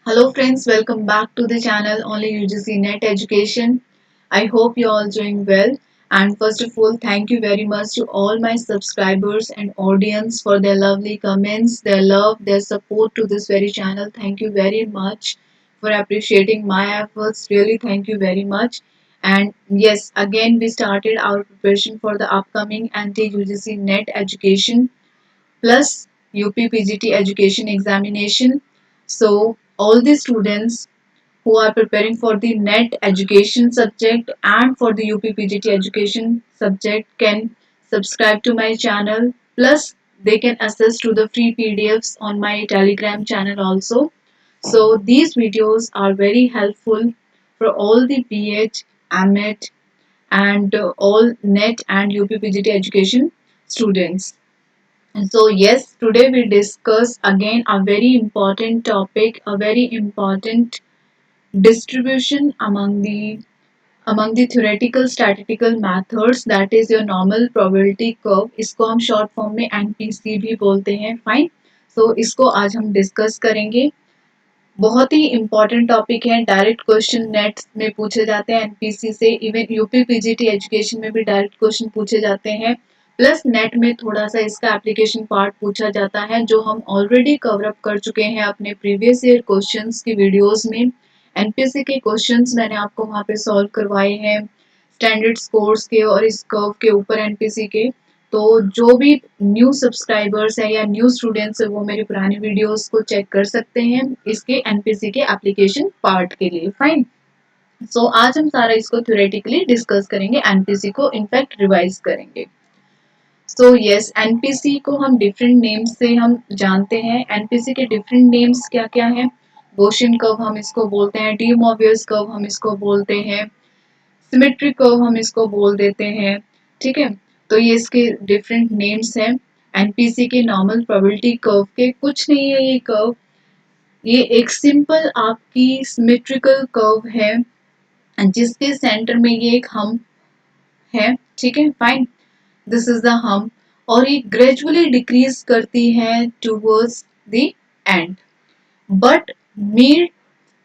Hello friends, welcome back to the channel Only UGC Net Education. I hope you all doing well. And first of all, thank you very much to all my subscribers and audience for their lovely comments, their love, their support to this very channel. Thank you very much for appreciating my efforts. Really, thank you very much. And yes, again we started our preparation for the upcoming anti-UGC Net Education plus UPPGT education examination. So all the students who are preparing for the NET education subject and for the UPPGT education subject can subscribe to my channel. Plus they can access to the free PDFs on my Telegram channel also. So these videos are very helpful for all the PH, AMET and all NET and UPPGT education students. So yes, today we discuss again a very important topic, a very important distribution among the theoretical statistical methods, that is your normal probability curve. इसको हम short form में NPC भी बोलते हैं. Fine. सो इसको आज हम discuss करेंगे. बहुत ही इम्पोर्टेंट टॉपिक है. डायरेक्ट क्वेश्चन नेट में पूछे जाते हैं एनपीसी से. इवन यूपी पीजीटी एजुकेशन में भी डायरेक्ट क्वेश्चन पूछे जाते हैं. प्लस नेट में थोड़ा सा इसका एप्लीकेशन पार्ट पूछा जाता है जो हम ऑलरेडी कवर अप कर चुके हैं अपने प्रीवियस ईयर क्वेश्चंस की वीडियोस में. एनपीसी के क्वेश्चंस मैंने आपको वहां पे सॉल्व करवाए हैं स्टैंडर्ड स्कोर्स के और इस कर्व के ऊपर एनपीसी के. तो जो भी न्यू सब्सक्राइबर्स है या न्यू स्टूडेंट्स है वो मेरी पुरानी वीडियोस को चेक कर सकते हैं इसके एनपीसी के एप्लीकेशन पार्ट के लिए. फाइन. सो आज हम सारा इसको थ्योरेटिकली डिस्कस करेंगे, एनपीसी को इनफैक्ट रिवाइज करेंगे. सो यस, एनपीसी को हम डिफरेंट नेम्स से हम जानते हैं. एनपीसी के डिफरेंट नेम्स क्या क्या हैं? गॉसियन कर्व हम इसको बोलते हैं, डी मोबियस कर्व हम इसको बोलते हैं, सिमेट्रिक कर्व हम इसको बोल देते हैं. ठीक है, तो ये इसके डिफरेंट नेम्स हैं. एनपीसी के नॉर्मल प्रोबेबिलिटी कर्व के कुछ नहीं है ये कर्व. ये एक सिंपल आपकी सिमेट्रिकल कर्व है जिसके सेंटर में ये एक हम है. ठीक है, फाइन. दिस इज द हम. और ये ग्रेजुअली डिक्रीज करती है towards the end but meet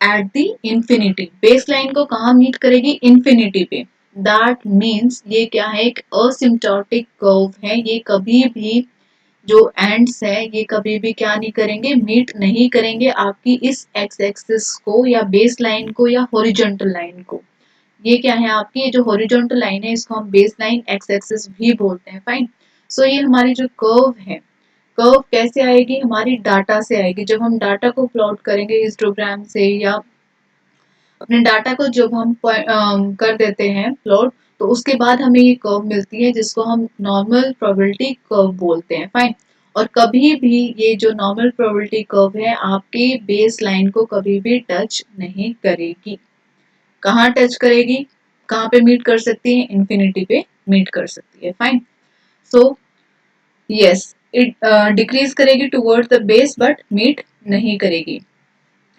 at the infinity. Baseline को कहाँ मीट करेगी? इंफिनिटी पे. दैट मीन्स ये क्या है? एक असिम्प्टोटिक कर्व है. ये कभी भी जो एंड्स है ये कभी भी क्या नहीं करेंगे? मीट नहीं करेंगे आपकी इस एक्स एक्सिस को या बेस लाइन को या हॉरिजॉन्टल लाइन को. ये क्या है आपकी? ये जो हॉरिजॉन्टल लाइन है इसको हम बेस लाइन एक्स एक्सिस भी बोलते हैं. फाइन. सो ये हमारी जो कर्व है, कर्व कैसे आएगी? हमारी डाटा से आएगी. जब हम डाटा को प्लॉट करेंगे हिस्टोग्राम से या अपने डाटा को जब हम कर देते हैं प्लॉट तो उसके बाद हमें ये कर्व मिलती है जिसको हम नॉर्मल प्रोबेबिलिटी कर्व बोलते हैं. फाइन. और कभी भी ये जो नॉर्मल प्रोबेबिलिटी कर्व है आपके बेस लाइन को कभी भी टच नहीं करेगी. कहाँ टच करेगी? कहाँ पे मीट कर सकती है? इंफिनिटी पे मीट कर सकती है. Fine. So yes, it decrease करेगी towards the base but meet नहीं करेगी.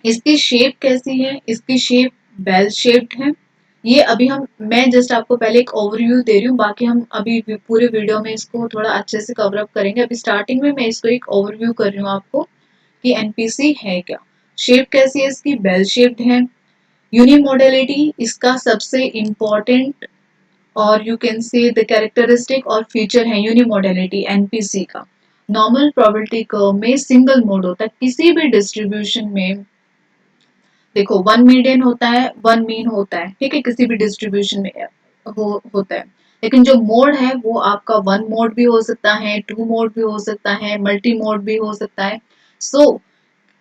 इसकी शेप कैसी है? इसकी शेप बेल शेप्ड है. ये अभी मैं जस्ट आपको पहले एक ओवरव्यू दे रही हूँ, बाकी हम अभी पूरे वीडियो में इसको थोड़ा अच्छे से कवर अप करेंगे. अभी स्टार्टिंग में मैं इसको एक ओवरव्यू कर रही हूँ आपको कि एनपीसी है क्या. शेप कैसी है इसकी? बेल शेप्ड है. यूनिमोडलिटी इसका सबसे इम्पोर्टेंट और यू कैन से द कैरेक्टरिस्टिक और फीचर है यूनिमोडलिटी एनपीसी का. नॉर्मल प्रोबेबिलिटी कर्व में सिंगल मोड होता है. किसी भी डिस्ट्रीब्यूशन में देखो वन मीडियन होता है, वन मीन होता है. ठीक है, किसी भी डिस्ट्रीब्यूशन में होता है. लेकिन जो मोड है वो आपका वन मोड भी हो सकता है, टू मोड भी हो सकता है, मल्टी मोड भी हो सकता है. सो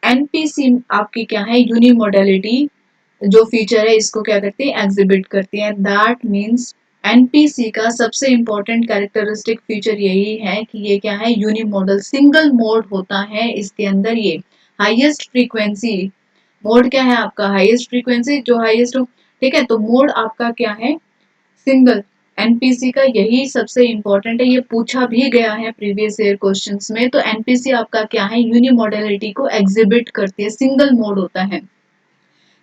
एनपीसी आपकी क्या है? यूनिमोडलिटी जो फीचर है इसको क्या करती है? एग्जिबिट करती है. दैट मीन्स एनपीसी का सबसे इंपॉर्टेंट कैरेक्टरिस्टिक फीचर यही है कि ये क्या है? यूनिमोडल सिंगल मोड होता है इसके अंदर. ये हाईएस्ट फ्रीक्वेंसी मोड क्या है आपका? हाईएस्ट फ्रीक्वेंसी जो हाईएस्ट हो. ठीक है, तो मोड आपका क्या है? सिंगल. एनपीसी का यही सबसे इंपॉर्टेंट है. ये पूछा भी गया है प्रीवियस ईयर क्वेश्चंस में. तो एनपीसी आपका क्या है? यूनिमोडलिटी को एग्जिबिट करती है. सिंगल मोड होता है.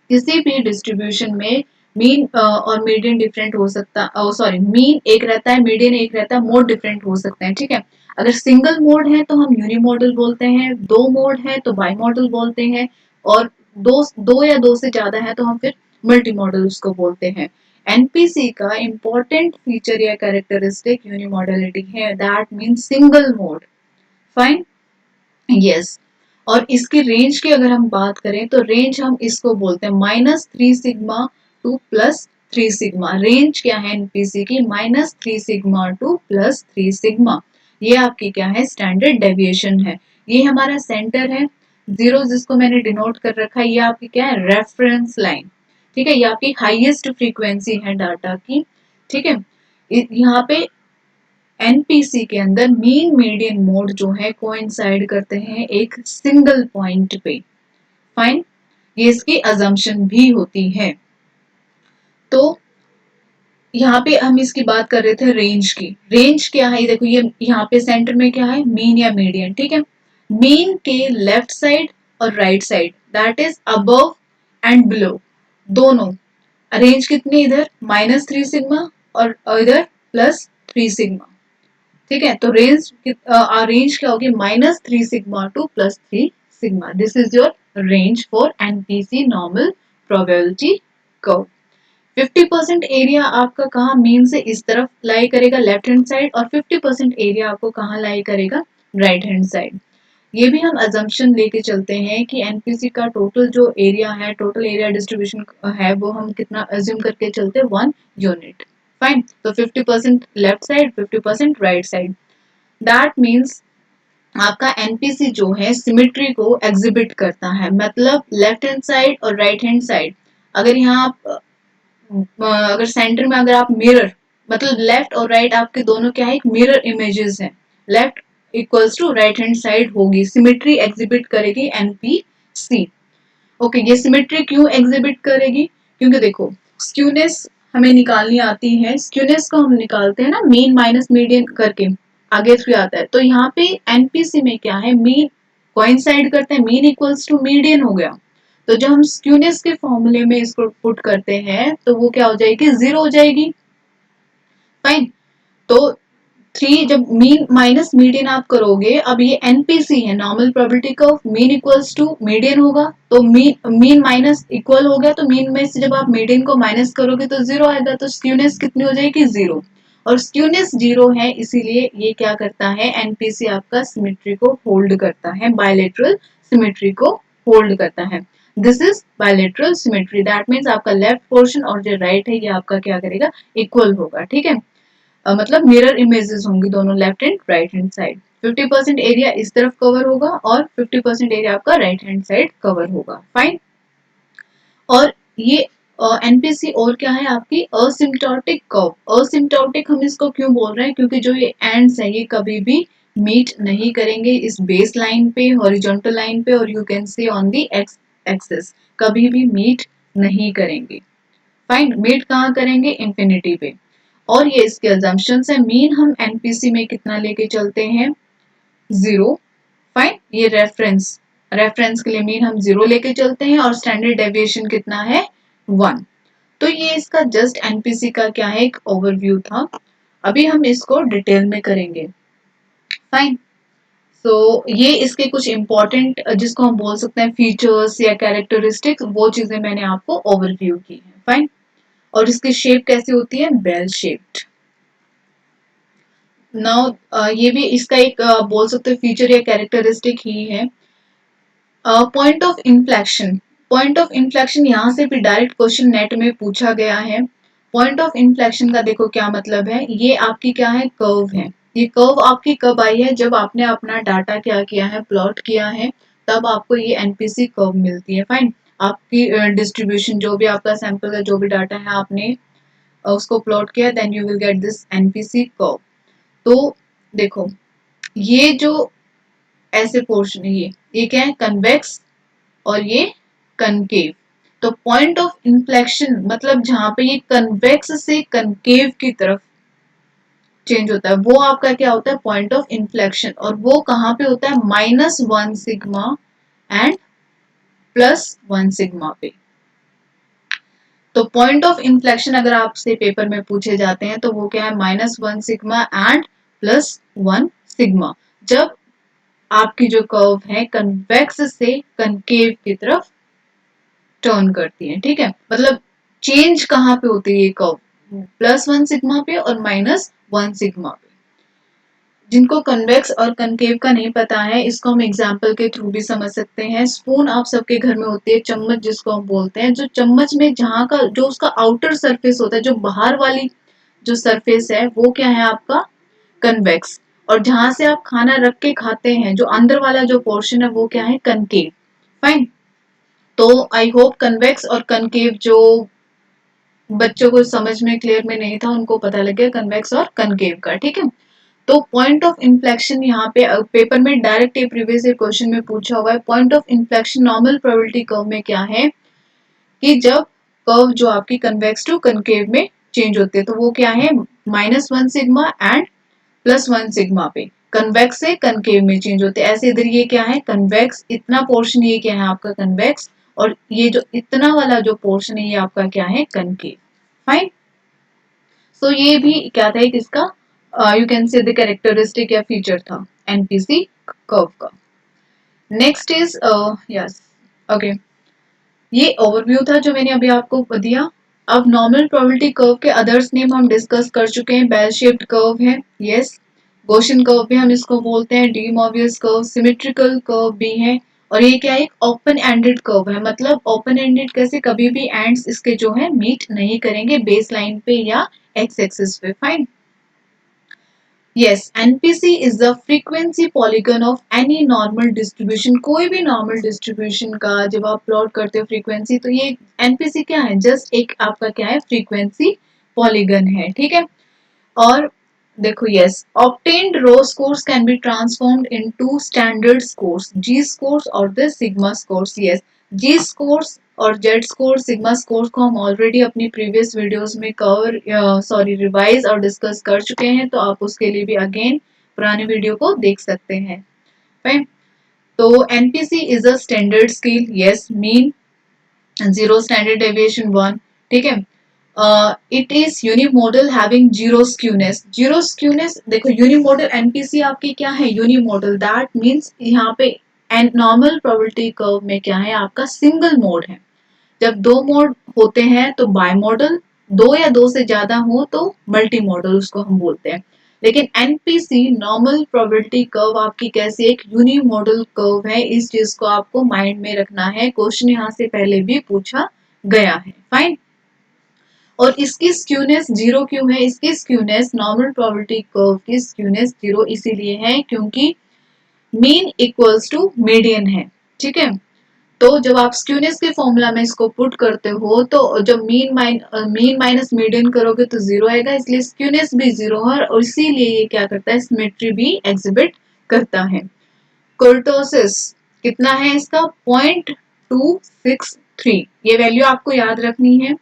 किसी भी डिस्ट्रीब्यूशन में मीन और मीडियन डिफरेंट हो सकता, सॉरी मीन एक रहता है, मीडियन एक रहता है, मोड डिफरेंट हो सकते हैं. ठीक है, अगर सिंगल मोड है तो हम यूनिमोडल बोलते हैं, दो मोड है तो बाई मॉडल बोलते हैं, और दो या दो से ज्यादा है तो हम फिर मल्टी मॉडल उसको बोलते हैं। एनपीसी का इंपॉर्टेंट फीचर या कैरेक्टरिस्टिक यूनिमॉडलिटी है, that means single mode. Fine, yes. और इसकी रेंज की अगर हम बात करें तो रेंज हम इसको बोलते हैं -3 सिग्मा टू +3 सिग्मा। रेंज क्या है एनपीसी की? -3 सिग्मा टू +3 सिग्मा। ये आपकी क्या है? स्टैंडर्ड डेविएशन है। ये हमारा सेंटर है, जीरो जिसको मैंने डिनोट कर रखा है, ये आपकी क्या है? Reference line. ठीक है, ये आपकी हाईएस्ट फ्रीक्वेंसी है डाटा की। ठीक है, यहाँ पे एनपीसी के अंदर मीन मीडियन मोड जो है कोइंसाइड करते हैं एक सिंगल पॉइंट पे। फाइन, ये इसकी अजम्पशन भी होती है। तो यहाँ पे हम इसकी बात कर रहे थे रेंज की। रेंज क्या है? देखो ये यहाँ पे सेंटर में क्या है? मीन या मीडियन। ठीक है, मीन के लेफ्ट साइड और right side, that is above and below, दोनों। रेंज कितनी? इधर -3 सिग्मा और इधर +3 सिग्मा। ठीक है, तो रेंज क्या होगी? -3 sigma to +3 sigma. This is your range for NPC normal probability curve. 50% area आपका कहाँ मीन से इस तरफ लाई करेगा, लेफ्ट हैंड साइड, और 50% एरिया आपको कहाँ लाई करेगा? Right hand side. ये भी हम अजम्पशन लेके चलते हैं कि एनपीसी का टोटल जो एरिया है, टोटल एरिया डिस्ट्रीब्यूशन है, वो हम कितना अज्यूम करके चलते हैं? 1 यूनिट। फाइन, तो 50% left side, 50% right side. That means आपका एनपीसी जो है सिमेट्री को एग्जिबिट करता है। मतलब लेफ्ट हैंड साइड और राइट हैंड साइड, अगर यहाँ आप अगर सेंटर में अगर आप मिरर, मतलब लेफ्ट और राइट आपके दोनों क्या है? एक मिरर इमेजेस हैं। Left equals to right hand side होगी, सिमेट्री एग्जिबिट करेगी एनपीसी। ओके, ये सिमेट्री क्यों एग्जिबिट करेगी? क्योंकि देखो, स्क्यूनेस हमें निकालनी आती है। स्क्यूनेस को हम निकालते हैं ना मीन माइनस मीडियन करके, आगे थ्री आता है। तो यहाँ पे एनपीसी में क्या है? मीन कोइंसाइड करते हैं, मीन इक्वल्स टू मीडियन हो गया। तो जब हम स्क्यूनेस के फॉर्मूले में इसको पुट करते हैं तो वो क्या हो जाएगी? 0 हो जाएगी। फाइन, तो थ्री जब मीन माइनस मीडियन आप करोगे, अब ये एनपीसी है, normal probability curve, mean equals to median होगा, तो मीन माइनस इक्वल हो गया, तो मीन में से जब आप मीडियन को माइनस करोगे तो 0 आएगा, तो स्क्यूनेस कितनी हो जाएगी? 0। और स्क्यूनेस 0 है, इसीलिए ये क्या करता है? एनपीसी आपका सिमेट्री को होल्ड करता है, बायलेटरल सिमेट्री को होल्ड करता है। This is bilateral symmetry, that means आपका लेफ्ट पोर्शन और जो राइट है ये आपका क्या करेगा? इक्वल होगा। ठीक है, मतलब मिरर इमेजेस होंगी दोनों, left and right hand side. 50% area इस तरफ कवर होगा और 50% एरिया आपका राइट हैंड साइड कवर होगा। फाइन, और ये एनपीसी और क्या है? आपकी असिम्प्टोटिक कर्व। असिम्प्टोटिक हम इसको क्यों बोल रहे हैं? क्योंकि जो ये एंड्स है ये कभी भी मीट नहीं करेंगे इस बेस लाइन पे, हॉरिजॉन्टल लाइन पे, और you can see on the x axis, कभी भी मीट नहीं करेंगे। फाइन, मीट कहाँ करेंगे? इंफिनिटी पे। और ये इसके अजम्पशंस है। मीन हम एनपीसी में कितना लेके चलते हैं? 0। फाइन, ये रेफरेंस, रेफरेंस के लिए मीन हम 0 लेके चलते हैं, और स्टैंडर्ड डेविएशन कितना है? 1। तो ये इसका जस्ट एनपीसी का क्या है? एक ओवरव्यू था। अभी हम इसको डिटेल में करेंगे। फाइन, सो ये इसके कुछ इंपॉर्टेंट जिसको हम बोल सकते हैं फीचर्स या कैरेक्टरिस्टिक्स, वो चीजें मैंने आपको ओवरव्यू की है। फाइन, और इसकी शेप कैसी होती है? Bell shaped. नाउ ये भी इसका एक बोल सकते हैं फीचर या कैरेक्टरिस्टिक ही है। Point of inflection, point of inflection यहाँ से भी डायरेक्ट क्वेश्चन नेट में पूछा गया है। पॉइंट ऑफ इन्फ्लेक्शन का देखो क्या मतलब है? ये आपकी क्या है? कर्व है। ये कर्व आपकी कब आई है? जब आपने अपना डाटा क्या किया है? प्लॉट किया है, तब आपको ये एनपीसी कर्व मिलती है। फाइन, आपकी डिस्ट्रीब्यूशन जो भी आपका सैंपल का जो भी डाटा है आपने उसको प्लॉट किया, then you will get this NPC curve. तो देखो, ये जो ऐसे पोर्शन है, ये क्या है? कन्वेक्स और ये कनकेव। तो पॉइंट ऑफ इन्फ्लेक्शन मतलब जहां पे ये कन्वेक्स से कनकेव की तरफ चेंज होता है, वो आपका क्या होता है? Point of inflection. और वो कहां पे होता है? -1 सिग्मा एंड +1 सिग्मा पे। तो पॉइंट ऑफ इन्फ्लेक्शन अगर आपसे पेपर में पूछे जाते हैं तो वो क्या है? -1 सिग्मा एंड +1 सिग्मा, जब आपकी जो कर्व है कन्वेक्स से कनकेव की तरफ टर्न करती है, ठीक है। मतलब चेंज कहाँ पे होती है ये कर्व, +1 सिग्मा पे और -1 सिग्मा पे। जिनको कन्वेक्स और कनकेव का नहीं पता है, इसको हम एग्जाम्पल के थ्रू भी समझ सकते हैं। स्पून आप सबके घर में होती है, चम्मच जिसको हम बोलते हैं, जो चम्मच में जहाँ का जो उसका आउटर सरफेस होता है, जो बाहर वाली जो सरफेस है वो क्या है आपका कन्वेक्स, और जहां से आप खाना रख के खाते हैं जो अंदर वाला जो पोर्शन है वो क्या है कनकेव। फाइन। तो आई होप कन्वेक्स और कनकेव जो बच्चों को समझ में क्लियर में नहीं था उनको पता लग गया कन्वेक्स और कनकेव का, ठीक है। तो पॉइंट ऑफ इन्फ्लेक्शन यहाँ पे पेपर में डायरेक्ट ये प्रीवियस ईयर क्वेश्चन में पूछा हुआ है। Point of inflection normal probability curve में क्या है कि जब कर्व जो आपकी कन्वेक्स टू कनकेव में चेंज होते हैं तो वो क्या है -1 सिग्मा एंड +1 सिग्मा पे कन्वेक्स से कनकेव में चेंज होते हैं। ऐसे इधर ये क्या है कन्वेक्स, इतना पोर्शन ये क्या है आपका कन्वेक्स, और ये जो इतना वाला जो पोर्शन है ये आपका क्या है कनकेव। फाइन। सो ये भी क्या था, एक इसका यू कैन से द कैरेक्टरिस्टिक या फीचर था एनपीसी कर्व का। नेक्स्ट इज यस ओके, ये ओवरव्यू था जो मैंने अभी आपको दिया। अब नॉर्मल प्रोबेबिलिटी कर्व के अदर्स नेम हम डिस्कस कर चुके हैं। बेल शेप्ड कर्व है, यस। गॉसियन कर्व भी हम इसको बोलते हैं, D Mobius curve, symmetrical curve भी है। और ये क्या है, एक ओपन एंडेड कर्व है। मतलब ओपन एंडेड कैसे, कभी भी एंड्स इसके जो है मीट नहीं करेंगे बेस लाइन पे या एक्स एक्सिस पे। Fine. Yes, NPC is the frequency polygon of any normal distribution। कोई भी normal distribution का जब आप प्लॉट करते हो फ्रीक्वेंसी, तो ये NPC क्या है, जस्ट एक आपका क्या है फ्रीक्वेंसी पॉलीगन है, ठीक है। और देखो yes, obtained raw scores can be transformed into standard scores, G scores और the sigma scores। yes, G scores और Z scores, sigma scores को हम ऑलरेडी अपनी प्रीवियस वीडियोस में कवर रिवाइज और डिस्कस कर चुके हैं, तो आप उसके लिए भी अगेन पुराने वीडियो को देख सकते हैं। फाइन। तो NPC is a standard scale, yes, mean 0, standard deviation 1, ठीक है। It is यूनिमोडल having zero skewness. Zero skewness देखो, यूनिमोडल एनपीसी आपकी क्या है यूनिमोडल, दैट मींस यहाँ पे एन नॉर्मल प्रोबेबिलिटी कर्व में क्या है आपका सिंगल मोड है। जब दो मोड होते हैं तो बाई मॉडल, दो या दो से ज्यादा हो तो मल्टी मॉडल उसको हम बोलते हैं। लेकिन एनपीसी नॉर्मल प्रोबेबिलिटी कर्व आपकी कैसी एक यूनिमोडल कर्व है, इस चीज को आपको माइंड में रखना है, क्वेश्चन यहाँ से पहले भी पूछा गया है। फाइन। और इसकी स्क्यूनेस जीरो क्यों है, इसकी स्क्यूनेस नॉर्मल प्रोबेबिलिटी कर्व की स्क्यूनेस जीरो इसीलिए है क्योंकि मीन इक्वल्स टू मीडियन है, ठीक है। तो जब आप स्क्यूनेस के फॉर्मूला में इसको पुट करते हो तो जब मीन माइनस मीडियन करोगे तो जीरो आएगा, इसलिए स्क्यूनेस भी जीरो है और इसीलिए ये क्या करता है सिमेट्री भी एग्जिबिट करता है। कुर्टोसिस कितना है इसका 0.263, ये वैल्यू आपको याद रखनी है।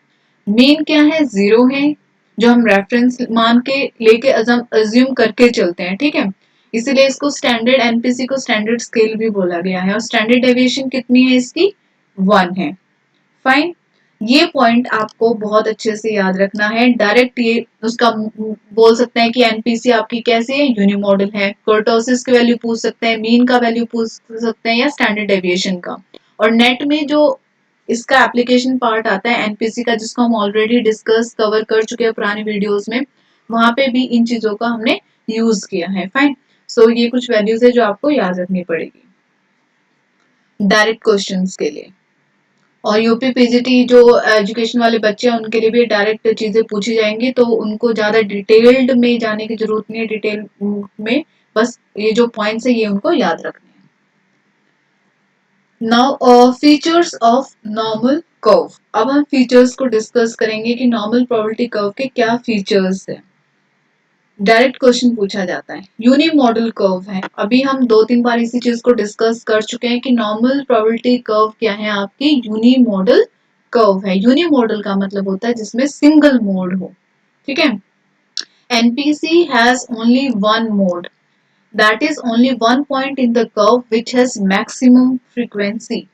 मीन क्या है जीरो है, जो हम रेफरेंस मान के लेके अज्यूम करके चलते हैं, ठीक है। इसीलिए इसको स्टैंडर्ड एनपीसी को स्टैंडर्ड स्केल भी बोला गया है, और स्टैंडर्ड डेविएशन कितनी है इसकी 1 है। फाइन। ये पॉइंट आपको बहुत अच्छे से याद रखना है। डायरेक्ट ये उसका बोल सकते हैं कि एनपीसी आपकी कैसी है यूनिमॉडल है, कर्टोसिस की वैल्यू पूछ सकते हैं, मीन का वैल्यू पूछ सकते हैं या स्टैंडर्ड डेविएशन का। और नेट में जो इसका एप्लीकेशन पार्ट आता है एनपीसी का, जिसको हम ऑलरेडी डिस्कस कवर कर चुके हैं पुराने वीडियोस में, वहां पे भी इन चीजों का हमने यूज किया है। फाइन। सो ये कुछ वैल्यूज है जो आपको याद रखनी पड़ेगी डायरेक्ट क्वेश्चंस के लिए। और यूपी पीजीटी जो एजुकेशन वाले बच्चे हैं उनके लिए भी डायरेक्ट चीजें पूछी जाएंगी, तो उनको ज्यादा डिटेल्ड में जाने की जरूरत नहीं है, डिटेल में बस ये जो पॉइंट्स है ये उनको याद रखने हैं। Now features of normal curve. अब हम फीचर्स को डिस्कस करेंगे कि नॉर्मल प्रोबेबिलिटी कर्व के क्या फीचर्स है। डायरेक्ट क्वेश्चन पूछा जाता है, यूनि मॉडल कर्व है, अभी हम 2-3 बार इसी चीज को डिस्कस कर चुके हैं कि नॉर्मल प्रोबेबिलिटी कर्व क्या है आपकी यूनि मॉडल कर्व है। यूनि मॉडल का मतलब होता है जिसमें सिंगल मोड हो, ठीक है। NPC has only one mod, that is only one point in the curve which has maximum frequency.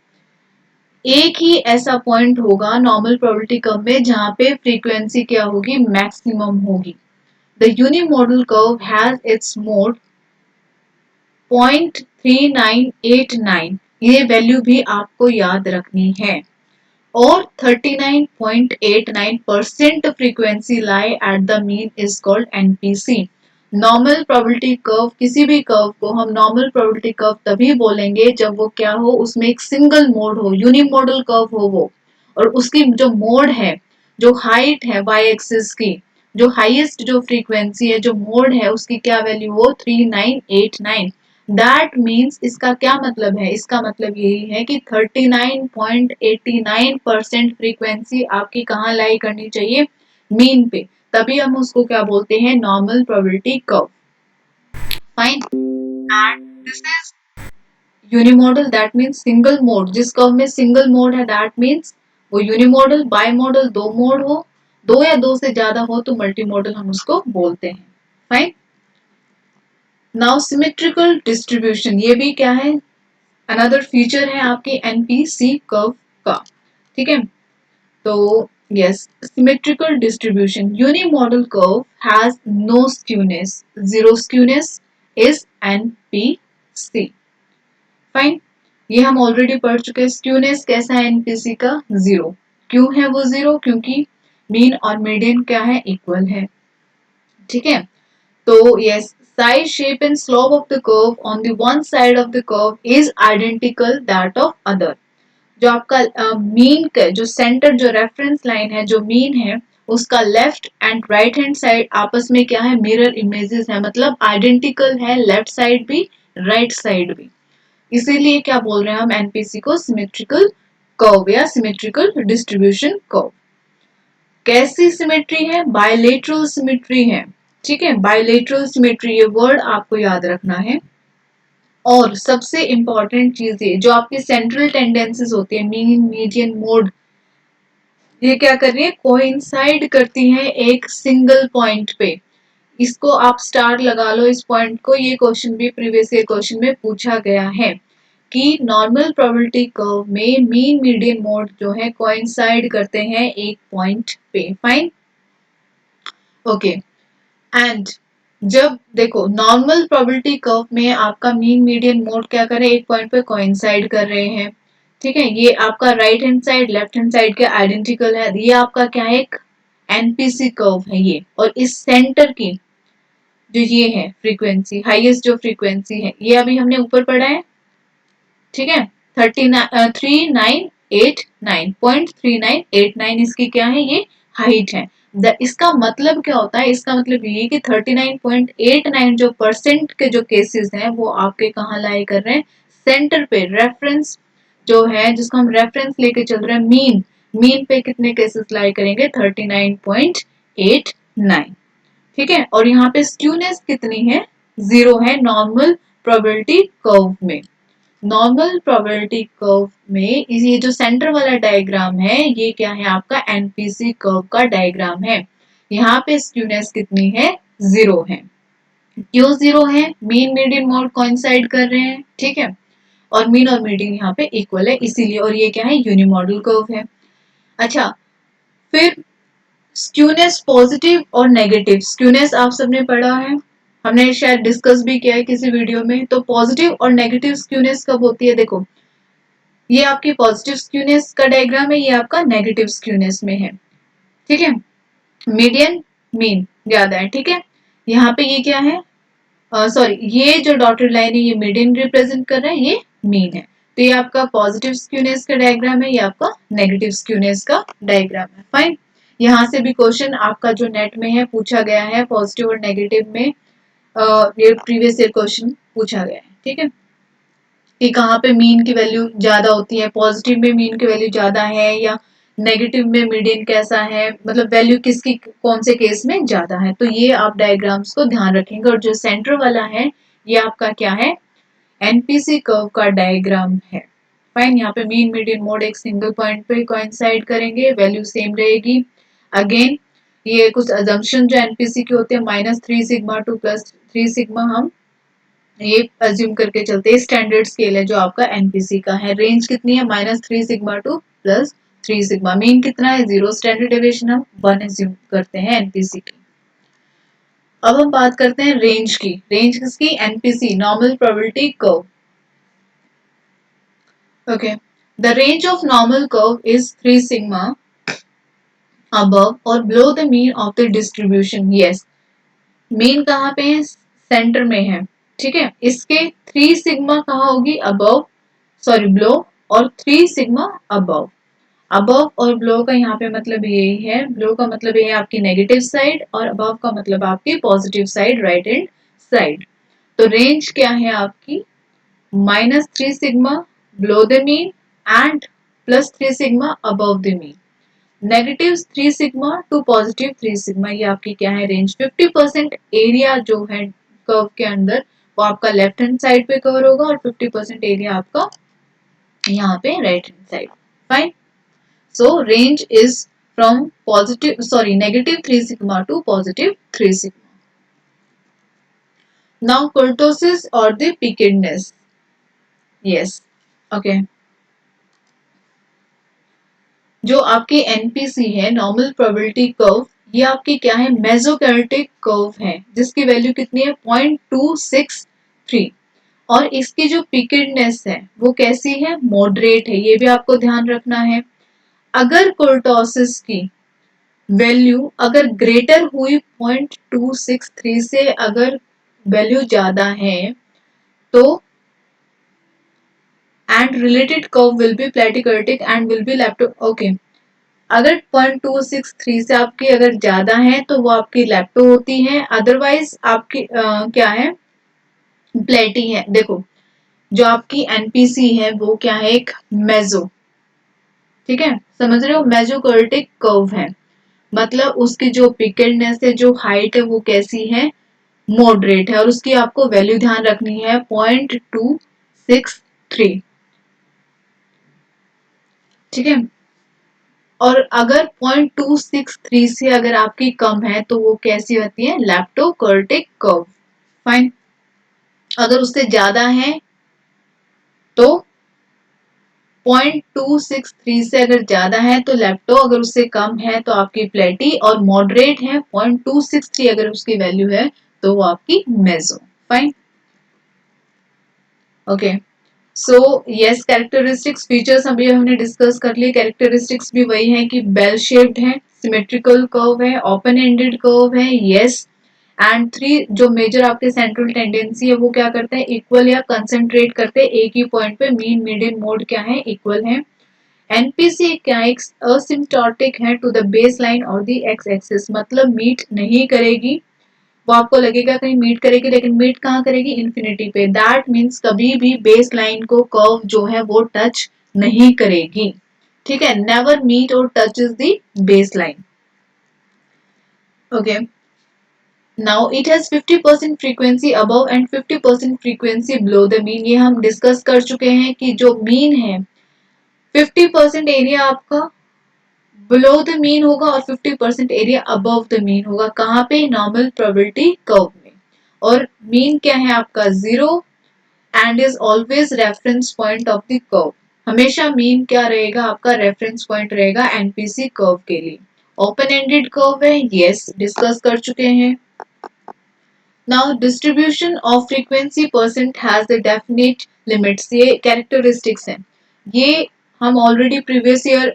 एक ही ऐसा पॉइंट होगा नॉर्मल प्रोबेबिलिटी कर्व में जहां पे फ्रीक्वेंसी क्या होगी मैक्सिमम होगी। The unimodal curve has its mode 0.3989, ये वैल्यू भी आपको याद रखनी है। or 39.89% frequency lie at the mean is called NPC. Normal probability curve, किसी भी कर्व को हम नॉर्मल प्रोबेबिलिटी कर्व तभी बोलेंगे जब वो क्या हो, उसमें एक सिंगल मोड हो, यूनिमोडल कर्व हो वो, और उसकी जो मोड है, जो हाइट है वाई एक्सिस की, जो हाईएस्ट जो फ्रीक्वेंसी है, जो मोड है, उसकी क्या वैल्यू हो, 3989। दैट मीन्स इसका क्या मतलब है, इसका मतलब यही है कि 39.89% फ्रीक्वेंसी आपकी कहाँ लाई करनी चाहिए, मीन पे, तभी हम उसको क्या बोलते हैं, normal probability curve. Fine. And this is यूनिमोडल, that means single mode, जिस कर्व में सिंगल मोड है दैट मीन्स वो यूनिमोडल। बाई मॉडल दो मोड हो, दो या दो से ज्यादा हो तो मल्टी मॉडल हम उसको बोलते हैं। फाइन। नाउ सिमेट्रिकल डिस्ट्रीब्यूशन, ये भी क्या है, अनदर फीचर है आपके एनपीसी कर्व का। ठीक है, तो yes, symmetrical distribution, unimodal curve has no skewness, zero skewness is NPC. Fine. ये हम ऑलरेडी पढ़ चुके हैं, स्क्यूनेस कैसा है एनपीसी का, जीरो। क्यों है वो जीरो, क्योंकि मीन और मीडियन क्या है, इक्वल है। ठीक है, तो yes, size, shape and slope of the curve on the one side of the curve is identical that of other। जो आपका मीन का जो सेंटर, जो रेफरेंस लाइन है, जो मीन है, उसका left and right hand side आपस में क्या है, मिरर इमेजेस है, मतलब आइडेंटिकल है, लेफ्ट साइड भी राइट साइड भी। इसीलिए क्या बोल रहे हैं हम एनपीसी को, सिमेट्रिकल कर्व या सिमेट्रिकल डिस्ट्रीब्यूशन कर्व। कैसी सिमेट्री है, बायलेटरल सिमेट्री है। ठीक है, बायलेटरल सिमेट्री, ये वर्ड आपको याद रखना है। और सबसे इंपॉर्टेंट चीज ये, जो आपकी सेंट्रल टेंडेंसीज होती है, मीन मीडियन मोड, ये क्या कर रही है, कोइंसाइड करती है एक सिंगल पॉइंट पे। इसको आप स्टार लगा लो इस पॉइंट को, ये क्वेश्चन भी प्रीवियस ईयर क्वेश्चन में पूछा गया है कि नॉर्मल प्रोबेबिलिटी कर्व में मीन मीडियन मोड जो है कोइंसाइड करते हैं एक पॉइंट पे। फाइन। ओके। एंड जब देखो नॉर्मल प्रोबेबिलिटी कर्व में आपका मीन मीडियन मोड क्या कर रहे हैं, एक पॉइंट पे कोइंसाइड कर रहे हैं। ठीक है, ये आपका right hand side left hand side के आइडेंटिकल है, ये आपका क्या है, एक एनपीसी कर्व है ये। और इस सेंटर की जो ये है फ्रीक्वेंसी, हाईएस्ट जो फ्रीक्वेंसी है, ये अभी हमने ऊपर पढ़ा है। ठीक है, 3989.3989 इसकी क्या है, ये हाइट है। इसका मतलब क्या होता है, इसका मतलब ये कि 39.89 जो परसेंट के जो केसेस हैं वो आपके कहाँ लाई कर रहे हैं, सेंटर पे, रेफरेंस जो है जिसको हम रेफरेंस लेके चल रहे हैं, मीन, मीन पे कितने केसेस लाई करेंगे, 39.89। ठीक है, और यहाँ पे स्क्यूनेस कितनी है, जीरो है नॉर्मल प्रोबेबिलिटी कर्व में। नॉर्मल प्रोबेबिलिटी कर्व में ये जो सेंटर वाला डायग्राम है, ये क्या है, आपका एनपीसी कर्व का डायग्राम है। यहाँ पे स्क्यूनेस कितनी है, जीरो है। क्यों जीरो है, मीन मीडियन मोड कोइंसाइड कर रहे हैं। ठीक है, और मीन और मीडियन यहाँ पे इक्वल है इसीलिए, और ये क्या है, यूनिमॉडल कर्व है। अच्छा, फिर स्क्यूनेस पॉजिटिव और नेगेटिव, स्क्यूनेस आप सबने पढ़ा है, हमने शायद डिस्कस भी किया है किसी वीडियो में। तो पॉजिटिव और नेगेटिव स्क्यूनेस कब होती है, देखो ये आपकी पॉजिटिव स्क्यूनेस का डायग्राम है, ये आपका नेगेटिव स्क्यूनेस में है। ठीक है, मीडियन मीन ज्यादा है। ठीक है, यहाँ पे ये क्या है, सॉरी, ये जो डॉटेड लाइन है ये मीडियन रिप्रेजेंट कर रहा है, ये मीन है। तो ये आपका पॉजिटिव स्क्यूनेस का डायग्राम है, ये आपका नेगेटिव स्क्यूनेस का डायग्राम है। फाइन। यहाँ से भी क्वेश्चन आपका जो नेट में है पूछा गया है, पॉजिटिव और नेगेटिव में ये प्रीवियस ईयर क्वेश्चन पूछा गया है। ठीक है, कि कहाँ पे मीन की वैल्यू ज्यादा होती है, पॉजिटिव में मीन की वैल्यू ज्यादा है या नेगेटिव में मीडियन कैसा है, मतलब वैल्यू किसकी कौन से केस में ज्यादा है। तो ये आप डायग्राम्स को ध्यान रखेंगे। और जो सेंटर वाला है ये आपका क्या है, एनपीसी कर्व का डायग्राम है। फाइन, यहाँ पे मीन मीडियन मोड एक सिंगल पॉइंट पे कोइंसाइड करेंगे, वैल्यू सेम रहेगी। अगेन ये कुछ अजम्पशन जो एनपीसी के होते हैं, -3 सिग्मा 2 +3 सिग्मा, हम ये अज्यूम करके चलते हैं, स्टैंडर्ड स्केल है जो आपका एनपीसी का है। रेंज कितनी है, -3 सिग्मा 2 +3 सिग्मा। मीन कितना है, 0। स्टैंडर्ड डेविएशन हम 1 अज्यूम करते हैं एनपीसी की। अब हम बात करते हैं रेंज की। रेंज किसकी, NPC, normal probability curve. Okay, the range of normal curve is 3 sigma above और below the mean of the distribution. Yes, mean कहाँ पे है? सेंटर में है, ठीक है। इसके 3 सिग्मा कहाँ होगी? अबव, सॉरी बिलो, और 3 सिग्मा अबव। अबव और बिलो का यहाँ पे मतलब यही है, बिलो का मतलब ये है आपकी नेगेटिव साइड और अबव का मतलब आपकी positive side, right hand side. तो रेंज क्या है आपकी? -3 sigma below the mean and +3 sigma above the mean. -3 sigma to +3 sigma, ये आपकी क्या है? रेंज। 50% एरिया जो है कर्व के अंदर वो आपका लेफ्ट हैंड साइड पे कवर होगा और 50% एरिया आपका यहाँ पे right hand side. Fine. So range is from positive, sorry, -3 sigma to +3 sigma. Now कुर्टोसिस और द पिकेडनेस। Yes, okay. जो आपकी एनपीसी है, नॉर्मल प्रोबेबिलिटी कर्व, ये आपकी क्या है? मेसोकैरेटिक कर्व है, जिसकी वैल्यू कितनी है? 0.263। और इसकी जो पिकेडनेस है वो कैसी है? मॉडरेट है, ये भी आपको ध्यान रखना है। अगर कुर्टोसिस की वैल्यू अगर ग्रेटर हुई 0.263 से, अगर वैल्यू ज्यादा है तो and related curve will be platykurtic and will be lepto, okay. अगर 0.263 से आपकी अगर ज्यादा है तो वो आपकी लेप्टो होती है, अदरवाइज आपकी क्या है? प्लेटी है। देखो, जो आपकी एनपीसी है वो क्या है? एक मेजो, ठीक है, समझ रहे हो? मेजोकर्टिक कर्व है, मतलब उसकी जो पिकेडनेस है, जो हाइट है, वो कैसी है? मॉडरेट है। और उसकी आपको वैल्यू ध्यान रखनी है 0.263, ठीक है। और अगर 0.263 से अगर आपकी कम है तो वो कैसी होती है? लैप्टोकर्टिक कर्व। फाइन। अगर उससे ज्यादा है तो 0.263 से अगर ज्यादा है तो लेप्टो, अगर उससे कम है तो आपकी प्लेटी, और मॉडरेट है 0.263 अगर उसकी वैल्यू है तो वो आपकी meso. Fine, okay. So yes, characteristics, features अभी हमने डिस्कस कर लिए। कैरेक्टरिस्टिक्स भी वही है कि बेल शेप्ड है, सिमेट्रिकल कर्व है, ओपन एंडेड कर्व है, यस। एंड 3 जो मेजर आपके सेंट्रल टेंडेंसी है वो क्या करते हैं? इक्वल या कंसेंट्रेट करते हैं एक ही पॉइंट पे। मीन, मीडियन, मोड क्या है? इक्वल है। एनपीसी क्या है? असिम्प्टोटिक है टू द बेस लाइन और द एक्स एक्सिस, मतलब मीट नहीं करेगी। वो आपको लगेगा कहीं मीट करेगी, लेकिन मीट कहाँ करेगी? इन्फिनिटी पे। दैट मीन्स कभी भी बेस लाइन को कर्व जो है वो टच नहीं करेगी, ठीक है। नेवर मीट और touches the base line, okay. Now it has 50% frequency above and 50% frequency below the mean. ये हम डिस्कस कर चुके हैं कि जो मीन है 50% एरिया आपका बिलो द मीन होगा और 50% एरिया अबव द मीन होगा। कहाँ पे? नॉर्मल प्रोबेबिलिटी कर्व में। और मीन क्या है आपका? 0 and is always reference point of the curve. हमेशा मीन क्या रहेगा? आपका रेफरेंस पॉइंट रहेगा एनपीसी कर्व के लिए। ओपन एंडेड कर्व है, यस, डिस्कस कर चुके हैं। Now distribution of frequency percent has the definite limits, ये कैरेक्टरिस्टिक्स हैं। ये हम ऑलरेडी प्रीवियस ईयर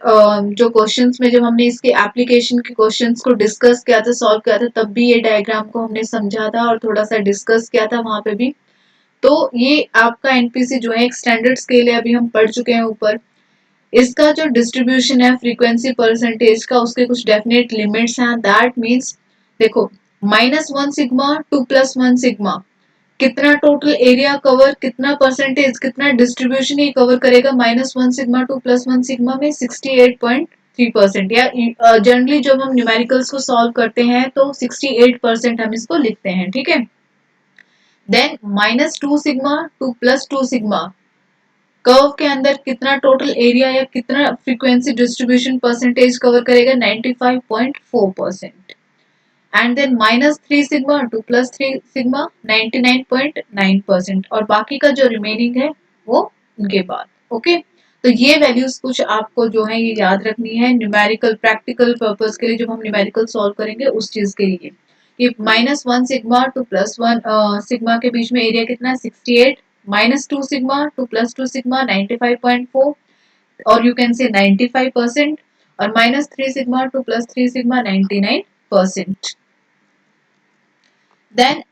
जो क्वेश्चंस में, जब हमने इसके एप्लीकेशन के क्वेश्चंस को डिस्कस किया था, सॉल्व किया था, तब भी ये डायग्राम को हमने समझा था और थोड़ा सा डिस्कस किया था वहां पे भी। तो ये आपका एनपीसी जो है एक स्टैंडर्ड स्केल है, अभी हम पढ़ चुके हैं ऊपर। इसका जो डिस्ट्रीब्यूशन है फ्रीक्वेंसी परसेंटेज का, उसके कुछ डेफिनेट लिमिट्स हैं। दैट मीन्स, देखो, -1 सिग्मा टू +1 सिग्मा कितना टोटल एरिया कवर, कितना परसेंटेज, कितना डिस्ट्रीब्यूशन ये कवर करेगा? -1 सिग्मा टू +1 सिग्मा में 68.3%। या जनरली जब हम न्यूमेरिकल्स को सॉल्व करते हैं तो 68% हम इसको लिखते हैं, ठीक है। Then -2 sigma to +2 sigma curve के अंदर कितना टोटल एरिया या कितना फ्रीक्वेंसी डिस्ट्रीब्यूशन परसेंटेज कवर करेगा? 95.4%। And then -3 sigma to +3 sigma 99.9%। और बाकी का जो रिमेनिंग है वो उनके बाद, ओके। तो ये वैल्यूज कुछ आपको जो है ये याद रखनी है न्यूमेरिकल प्रैक्टिकल पर्पस के लिए, जब हम न्यूमेरिकल सॉल्व करेंगे उस चीज के लिए। ये -1 सिग्मा टू +1 सिग्मा के बीच में एरिया कितना है? 68। -2 सिग्मा टू +2 सिग्मा 95.4। और यू कैन से 95%, और -3 sigma to +3 sigma 99%. Then,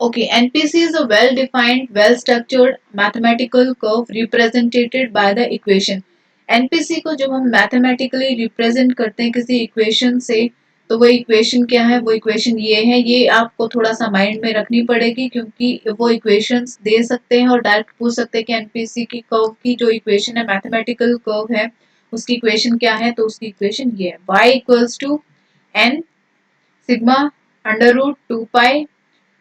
okay, NPC is a well-defined, well-structured mathematical curve represented by the equation. NPC को जब हम mathematically represent करते हैं किसी equation से, तो वो equation क्या है? वो equation ये है, ये आपको थोड़ा सा mind में रखनी पड़ेगी, क्योंकि वो equations दे सकते हैं और direct पूछ सकते हैं कि NPC की curve की जो equation है, mathematical curve है, उसकी equation क्या है? तो उसकी equation ये है, y equals to n sigma under root 2 pi,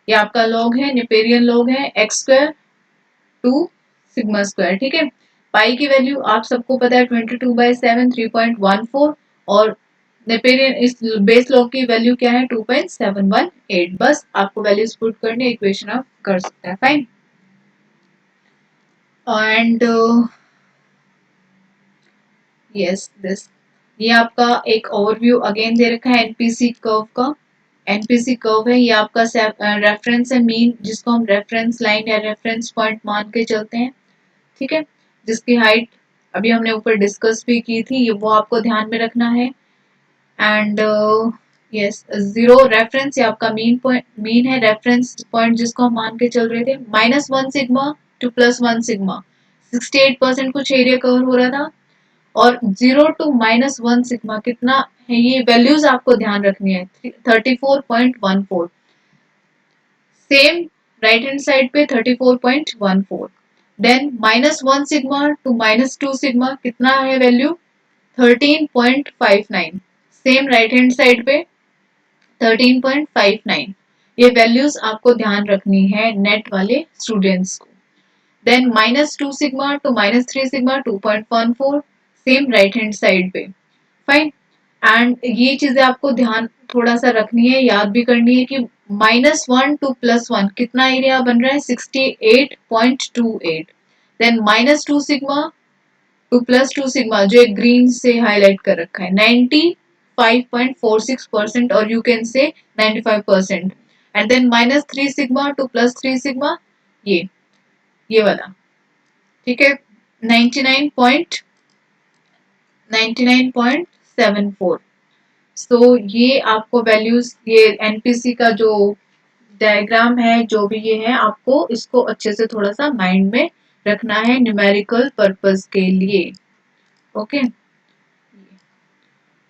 ये आपका लॉग है, नेपेरियन लॉग है, एक्स स्क्वायर 2 सिग्मा स्क्वायर, ठीक है। पाई की वैल्यू आप सबको पता है 22/7 3.14, और नेपेरियन इस बेस लॉग की वैल्यू क्या है 2.718। बस आपको वैल्यूज पुट करने, इक्वेशन आप कर सकते हैं, फाइन। एंड यस दिस, ये आपका एक ओवरव्यू अगेन दे रखा है एनपीसी कर्व का। एनपीसी कर्व है, ये आपका रेफरेंस है मीन, जिसको हम रेफरेंस लाइन या रेफरेंस पॉइंट मान के चलते हैं, ठीक है। जिसकी हाइट अभी हमने ऊपर डिस्कस भी की थी, ये वो आपको ध्यान में रखना है। एंड यस, जीरो रेफरेंस, ये आपका मीन है, रेफरेंस पॉइंट जिसको हम मान के चल रहे थे। -1 सिग्मा टू +1 सिग्मा, 68% कुछ एरिया कवर हो रहा था, और 0 to -1 सिग्मा कितना है, ये वैल्यूज आपको ध्यान रखनी है, 34.14। सेम राइट हैंड साइड पे 34.14। देन -1 सिग्मा टू -2 सिग्मा कितना है value, 13.59। Same right hand side पे 13.59। ये वैल्यूज आपको ध्यान रखनी है नेट वाले स्टूडेंट्स को। Then -2 sigma to -3 sigma 2.14, same right hand side पे, फाइन। एंड ये चीजें आपको ध्यान थोड़ा सा रखनी है, याद भी करनी है कि -1 टू +1 कितना एरिया बन रहा है, 68.28। देन -2 सिग्मा टू +2 सिग्मा, जो एक ग्रीन से हाईलाइट कर रखा है, 95.46%, और you can say 95%। And then -3 sigma to +3 sigma, ये वाला, ठीक है, 99.74। सो ये आपको वैल्यूज, ये एनपीसी का जो डायग्राम है, जो भी ये है, आपको इसको अच्छे से थोड़ा सा माइंड में रखना है न्यूमेरिकल पर्पस के लिए, ओके।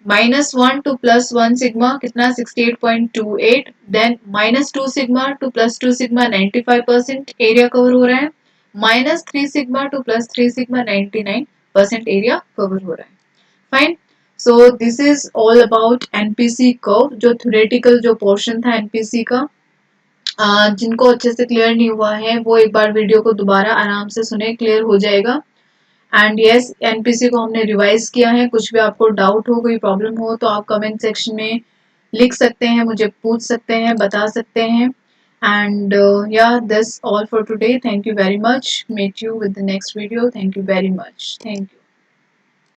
-1 टू +1 सिग्मा कितना, 68.28। Then -2 sigma to +2 sigma 95% area cover हो रहा है। -3 sigma to +3 sigma 99% area cover हो रहा है, fine. So this is all about NPC curve, जो थ्योरेटिकल जो पोर्शन था एनपीसी का। जिनको अच्छे से क्लियर नहीं हुआ है, वो एक बार वीडियो को दोबारा आराम से सुने, क्लियर हो जाएगा। एंड यस, एनपीसी को हमने रिवाइज किया है। कुछ भी आपको डाउट हो, कोई प्रॉब्लम हो, तो आप कमेंट सेक्शन में लिख सकते हैं, मुझे पूछ सकते हैं, बता सकते हैं। एंड या this all for today, thank you very much, meet you with the next video, thank you very much, thank you.